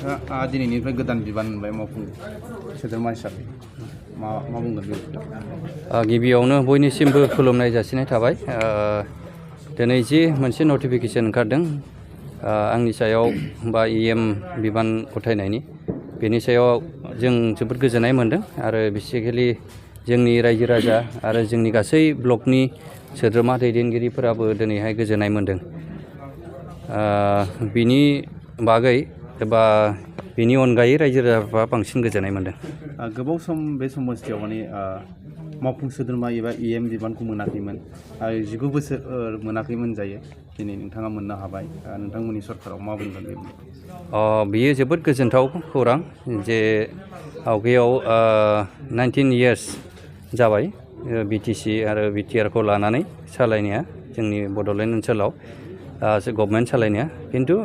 दिनैनिफ्राय गोदान बिबान मोनबाय मावफुं सोद्रोमा हिसाबै मा बुंगोन बे? गिबियावनो बयनिसिमबो खुलुमनाय जासिनाय थाबाय। दिनै जि मोनसे नटिफिकेसन ओंखारदों आंनि सायाव बा EM बिबान गथायनायनि, बेनि सायाव जों जोबोद गोजोननाय मोनदों आरो बेसिकेलि जोंनि रायजो राजा आरो जोंनि गासै ब्लकनि सोद्रोमा दैदेनगिरिफोराबो दिनैहाय गोजोननाय मोनदों। बिनि बागै एबा बिनि अनगायै रायजो राजाफ्रा बांसिन गोजोननाय मोनदों। गोबाव सम बे समस्थियाव माने मावफुं सोद्रोमा एबा EM बिबानखौ मोनाखैमोन आरो 19 बोसोर मोनाखैमोन जायो। दिनै नोंथाङा मोननो हाबाय। नोंथांमोननि सरकाराव मा बुंगोन बे? बियो जोबोद गोजोनथाव खौरां जे आवगायाव 19 इयार्स जाबाय BTC आरो BTR खौ लानानै सालायनाया जोंनि बड'लेण्ड ओनसोलाव गभर्नमेन्ट सालायनाया, खिन्थु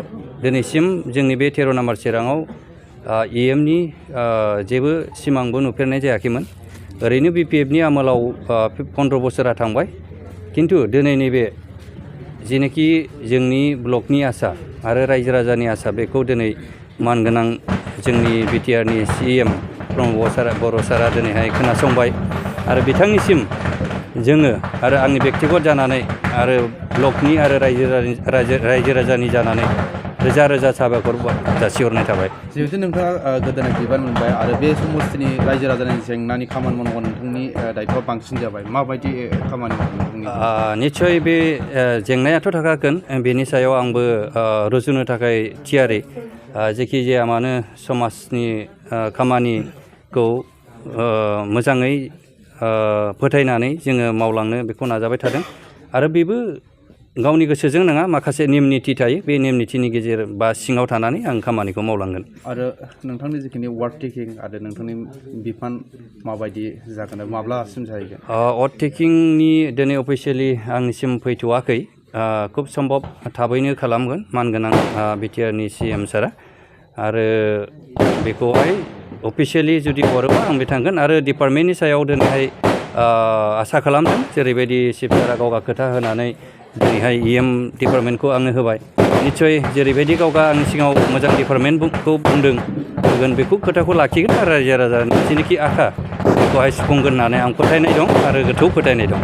दिनैसिम जोंनि बे 13 नम्बर चिराङाव EM नि जेबो सिमांबो नुफेरनाय जायाखैमोन। ओरैनो BPF नि आमोलाव 15 बोसोरा थांबाय, खिन्थु दिनै नैबे जेनोखि जोंनि ब्लकनि आसा आरो रायजो राजानि आसा बेखौ दिनै मानगोनां जोंनि BTR नि CM प्रमद बर' सारा दिनैहाय खोनासंबाय आरो बिथांनिसिम जोङो आरो आंनि बेक्तिगत जानानै आरो ब्लकनि आरो रायजो राजानि जानानै रोजा रोजा साबायखर जासिहरनाय थाबाय। जिहेतु नोंथाङा गोदान बिबान मोनबाय आरो बे समस्थिनि रायजो राजानि जेंनानि खामानि मावनांगौ नोंथांनि दायथ'आ बांसिन जाबाय, माबायदि खामानि मावगोन? निस्सय बे जेंनायाथ' थाखागोन, बेनि सायाव आंबो रुजुनो थाखाय थियारि। जेखि जाया मानो समाजनि खामानिखौ मोजाङै फोथायनानै जोङो मावलांनो बेखौ नाजाबाय थादों आरो बेबो गावनि गोसोजों नङा, माखासे नेम निथि थायो, बे नेम निथिनि गेजेर बा सिङाव थानानै आं खामानिखौ मावलांगोन। आरो नोंथांनि जिखिनि वार्ड टेकिं आरो नोंथांनि बिफान माबायदि जागोन, माब्लासिम जाहैगोन? वार्ड टेकिंनि दिनै अफिसियेलि आंनिसिम फैथ'वाखै, खुब सम्भब थाबैनो खालामगोन मानगोनां BTR नि CM सारा, आरो बेखौहाय अफिसियेलि जुदि हरोबा आं बे थांगोन। आरो डिपार्टमेन्टनि सायाव दिनैहाय आसा खालामदों, जेरैबायदि चिफ सारा गावगा खोथा होनानै दिनैहाय EM डिपार्टमेन्टखौ आंनो होबाय, निस्सय जेरैबायदि गावगा आंनि सिगाङाव मोजां डिपार्टमेन्टखौ बुंदों होगोन, बेखौ खोथाखौ लाखिगोन आरो रायजो राजानि जेनोखि आखा बेखौहाय सुफुंगोन होननानै आं फोथायनाय दं आरो गोथौ फोथायनाय दं।